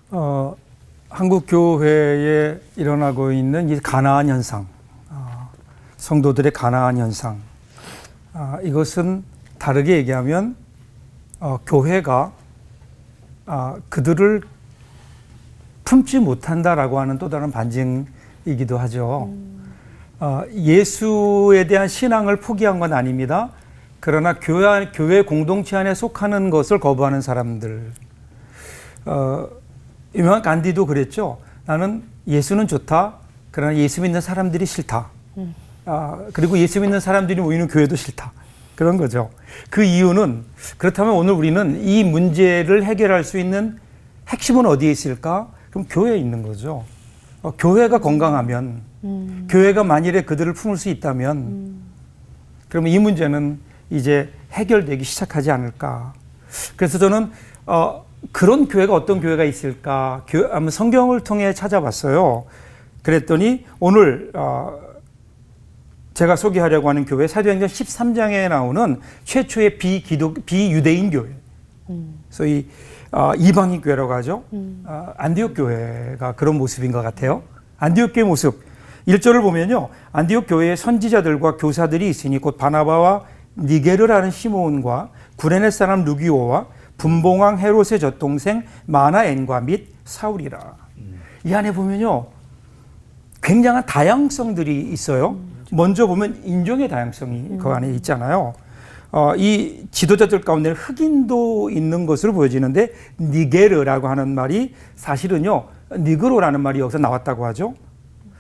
어, 한국 교회에 일어나고 있는 이 가나안 현상, 성도들의 가나안 현상, 이것은 다르게 얘기하면 교회가 그들을 품지 못한다라고 하는 또 다른 반증이기도 하죠. 예수에 대한 신앙을 포기한 건 아닙니다. 그러나 교회 공동체 안에 속하는 것을 거부하는 사람들. 유명한 간디도 그랬죠. 나는 예수는 좋다. 그러나 예수 믿는 사람들이 싫다. 그리고 예수 믿는 사람들이 모이는 교회도 싫다. 그런 거죠. 그 이유는, 그렇다면 오늘 우리는 이 문제를 해결할 수 있는 핵심은 어디에 있을까? 그럼 교회에 있는 거죠. 교회가 건강하면, 교회가 만일에 그들을 품을 수 있다면, 그러면 이 문제는 이제 해결되기 시작하지 않을까. 그래서 저는 그런 교회가 어떤 교회가 있을까? 성경을 통해 찾아봤어요. 그랬더니 오늘 제가 소개하려고 하는 교회, 사도행전 13장에 나오는 최초의 비유대인 교회, 소위 이방인 교회라고 하죠. 안디옥 교회가 그런 모습인 것 같아요. 안디옥 교회 모습 1절을 보면요, 안디옥 교회에 선지자들과 교사들이 있으니 곧 바나바와 니게르라는 시몬과 구레네 사람 루기오와 분봉왕 헤롯의 젖동생 마나엔과 및 사울이라. 이 안에 보면요, 굉장한 다양성들이 있어요. 먼저 보면 인종의 다양성이 그 안에 있잖아요. 이 지도자들 가운데 흑인도 있는 것으로 보여지는데, 니게르라고 하는 말이 사실은요, 니그로라는 말이 여기서 나왔다고 하죠.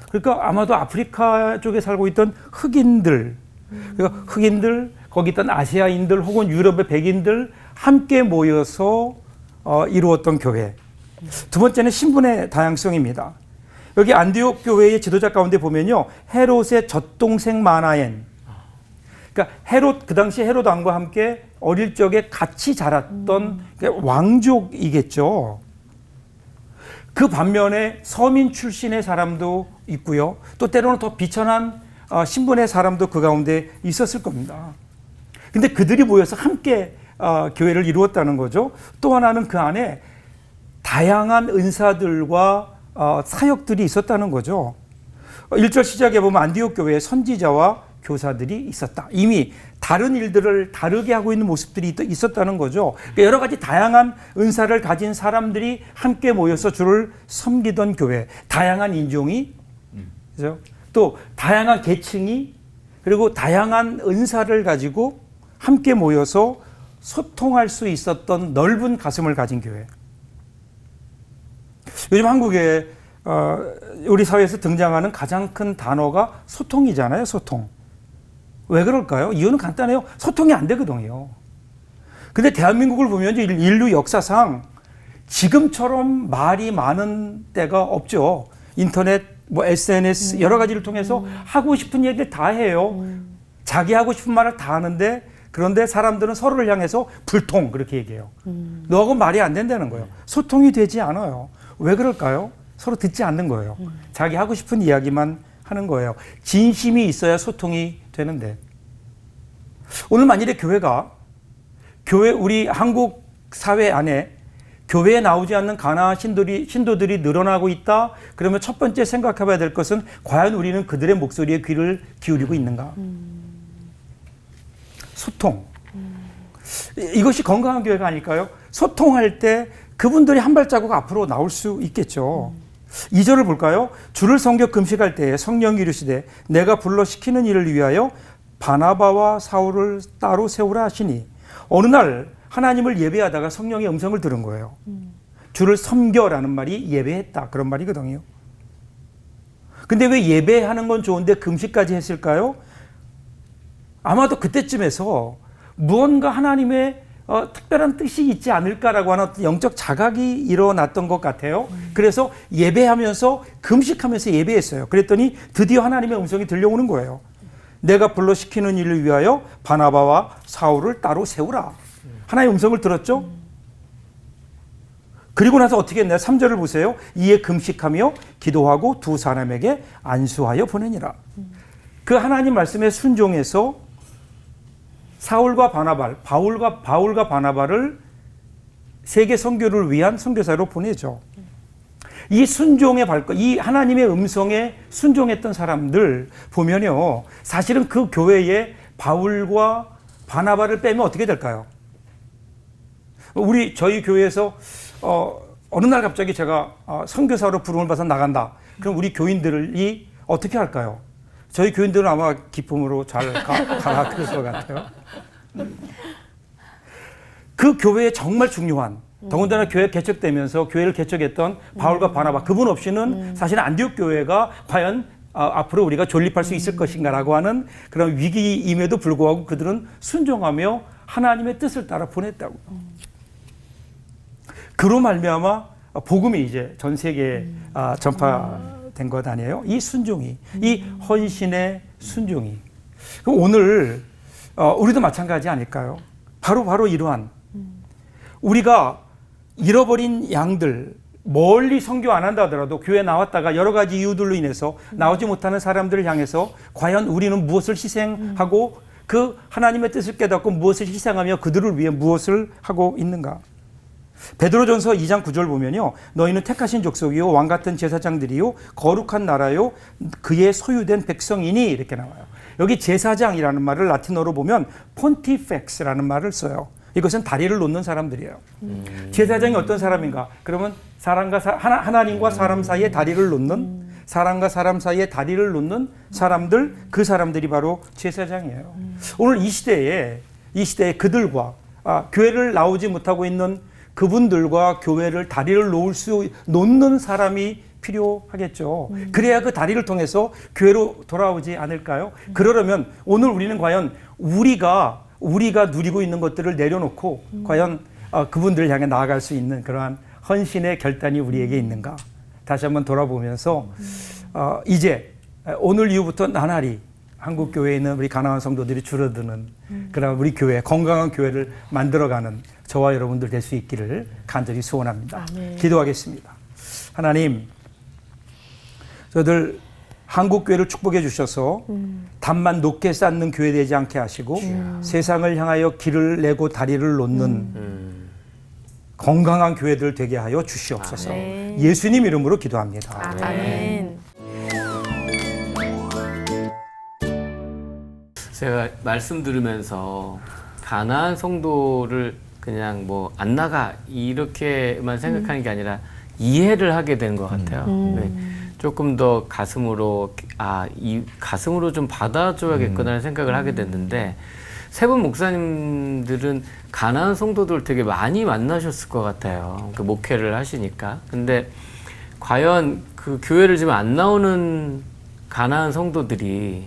그러니까 아마도 아프리카 쪽에 살고 있던 흑인들, 그러니까 흑인들, 거기 있던 아시아인들 혹은 유럽의 백인들 함께 모여서 이루었던 교회. 두 번째는 신분의 다양성입니다. 여기 안디옥 교회의 지도자 가운데 보면요, 헤롯의 젖동생 마나엔. 그러니까 헤롯, 그 당시 헤롯 왕과 함께 어릴 적에 같이 자랐던 왕족이겠죠. 그 반면에 서민 출신의 사람도 있고요. 또 때로는 더 비천한 신분의 사람도 그 가운데 있었을 겁니다. 근데 그들이 모여서 함께 교회를 이루었다는 거죠. 또 하나는 그 안에 다양한 은사들과 사역들이 있었다는 거죠. 1절 시작에 보면 안디옥 교회에 선지자와 교사들이 있었다. 이미 다른 일들을 다르게 하고 있는 모습들이 있었다는 거죠. 그러니까 여러 가지 다양한 은사를 가진 사람들이 함께 모여서 주를 섬기던 교회. 다양한 인종이, 그죠? 또 다양한 계층이, 그리고 다양한 은사를 가지고 함께 모여서 소통할 수 있었던 넓은 가슴을 가진 교회. 요즘 한국에 우리 사회에서 등장하는 가장 큰 단어가 소통이잖아요. 소통. 왜 그럴까요? 이유는 간단해요. 소통이 안 되거든요. 근데 대한민국을 보면 인류 역사상 지금처럼 말이 많은 때가 없죠. 인터넷, SNS 여러 가지를 통해서 하고 싶은 얘기를 다 해요. 자기 하고 싶은 말을 다 하는데, 그런데 사람들은 서로를 향해서 불통, 그렇게 얘기해요. 너하고 말이 안 된다는 거예요. 소통이 되지 않아요. 왜 그럴까요? 서로 듣지 않는 거예요. 자기 하고 싶은 이야기만 하는 거예요. 진심이 있어야 소통이 되는데, 오늘 만일에 우리 한국 사회 안에 교회에 나오지 않는 가나안 신도들이 늘어나고 있다. 그러면 첫 번째 생각해 봐야 될 것은, 과연 우리는 그들의 목소리에 귀를 기울이고 있는가? 소통. 이것이 건강한 교회가 아닐까요? 소통할 때 그분들이 한 발자국 앞으로 나올 수 있겠죠. 2절을 볼까요? 주를 섬겨 금식할 때에 성령이 이르시되 내가 불러 시키는 일을 위하여 바나바와 사울을 따로 세우라 하시니, 어느 날 하나님을 예배하다가 성령의 음성을 들은 거예요. 주를 섬겨라는 말이 예배했다, 그런 말이거든요. 근데 왜 예배하는 건 좋은데 금식까지 했을까요? 아마도 그때쯤에서 무언가 하나님의 특별한 뜻이 있지 않을까라고 하는 영적 자각이 일어났던 것 같아요. 그래서 예배하면서, 금식하면서 예배했어요. 그랬더니 드디어 하나님의 음성이 들려오는 거예요. 내가 불러 시키는 일을 위하여 바나바와 사울을 따로 세우라. 하나님의 음성을 들었죠? 그리고 나서 어떻게 했나요? 3절을 보세요. 이에 금식하며 기도하고 두 사람에게 안수하여 보내니라. 그 하나님 말씀에 순종해서 사울과 바울과 바나바를 세계 선교를 위한 선교사로 보내죠. 이 순종의 발걸음, 이 하나님의 음성에 순종했던 사람들 보면요, 사실은 그 교회에 바울과 바나바를 빼면 어떻게 될까요? 저희 교회에서 어느 날 갑자기 제가 선교사로 부름을 받아서 나간다. 그럼 우리 교인들이 어떻게 할까요? 저희 교인들은 아마 기쁨으로 잘 가라 그럴 것 같아요. 그 교회에 정말 중요한, 더군다나 교회 개척되면서 교회를 개척했던 바울과 바나바, 그분 없이는 사실 안디옥 교회가 과연 앞으로 우리가 존립할 수 있을 것인가라고 하는 그런 위기임에도 불구하고 그들은 순종하며 하나님의 뜻을 따라 보냈다고. 그로 말미암아 복음이 이제 전 세계에 전파된 것 아니에요? 이 순종이, 이 헌신의 순종이. 그럼 오늘 우리도 마찬가지 아닐까요? 바로 이러한 우리가 잃어버린 양들, 멀리 선교 안 한다 하더라도 교회 나왔다가 여러 가지 이유들로 인해서 나오지 못하는 사람들을 향해서 과연 우리는 무엇을 희생하고 그 하나님의 뜻을 깨닫고 무엇을 희생하며 그들을 위해 무엇을 하고 있는가? 베드로전서 2장 9절 보면요, 너희는 택하신 족속이요 왕 같은 제사장들이요 거룩한 나라요 그의 소유된 백성이니 이렇게 나와요. 여기 제사장이라는 말을 라틴어로 보면 폰티펙스라는 말을 써요. 이것은 다리를 놓는 사람들이에요. 제사장이 어떤 사람인가? 그러면 하나님과 사람 사이에 다리를 놓는, 사람과 사람 사이에 다리를 놓는 사람들, 그 사람들이 바로 제사장이에요. 오늘 이 시대에 그들과 교회를 나오지 못하고 있는 그분들과 교회를 다리를 놓는 사람이 필요하겠죠. 그래야 그 다리를 통해서 교회로 돌아오지 않을까요? 그러려면 오늘 우리는 과연 우리가 누리고 있는 것들을 내려놓고 과연 그분들을 향해 나아갈 수 있는 그러한 헌신의 결단이 우리에게 있는가? 다시 한번 돌아보면서 이제 오늘 이후부터 나날이 한국 교회에 있는 우리 가난한 성도들이 줄어드는 그런 우리 교회, 건강한 교회를 만들어가는 저와 여러분들 될 수 있기를 간절히 소원합니다. 아멘. 기도하겠습니다. 하나님, 저들 한국 교회를 축복해 주셔서 단만 높게 쌓는 교회 되지 않게 하시고 세상을 향하여 길을 내고 다리를 놓는 건강한 교회들 되게 하여 주시옵소서. 아멘. 예수님 이름으로 기도합니다. 아멘. 제가 말씀 들으면서 가나안 성도를 그냥 뭐 안 나가 이렇게만 생각하는 게 아니라 이해를 하게 된 것 같아요. 네. 조금 더 가슴으로 좀 받아줘야겠구나라는 생각을 하게 됐는데, 세 분 목사님들은 가나안 성도들 되게 많이 만나셨을 것 같아요. 그 목회를 하시니까. 근데 과연 그 교회를 지금 안 나오는 가나안 성도들이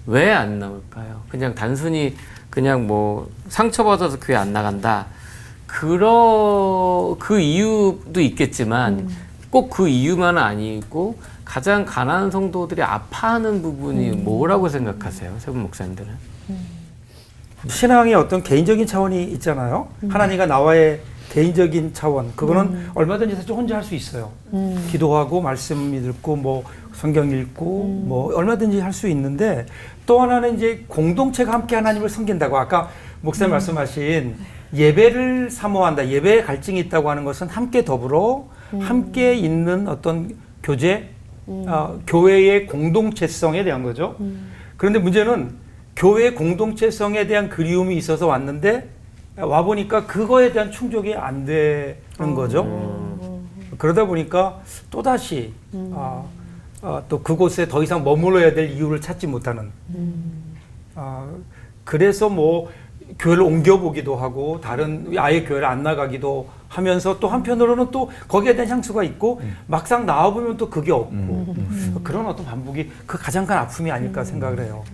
왜 안 나올까요? 그냥 단순히 그냥 뭐 상처받아서 교회 안 나간다. 그 이유도 있겠지만 꼭 그 이유만은 아니고 가장 가난한 성도들이 아파하는 부분이 뭐라고 생각하세요? 세 분 목사님들은? 신앙의 어떤 개인적인 차원이 있잖아요. 하나님과 나와의 개인적인 차원, 그거는 얼마든지 사실 혼자 할 수 있어요. 기도하고 말씀 읽고 뭐 성경 읽고 뭐 얼마든지 할 수 있는데, 또 하나는 이제 공동체가 함께 하나님을 섬긴다고 아까 목사님 말씀하신 예배를 사모한다, 예배에 갈증이 있다고 하는 것은 함께 더불어 함께 있는 어떤 교제, 교회의 공동체성에 대한 거죠. 그런데 문제는 교회의 공동체성에 대한 그리움이 있어서 왔는데 와보니까 그거에 대한 충족이 안 되는 거죠. 그러다 보니까 또다시 또 그곳에 더 이상 머물러야 될 이유를 찾지 못하는, 그래서 뭐 교회를 옮겨보기도 하고 다른 아예 교회를 안 나가기도 하면서 또 한편으로는 또 거기에 대한 향수가 있고 막상 나와보면 또 그게 없고 그런 어떤 반복이 그 가장 큰 아픔이 아닐까 생각을 해요.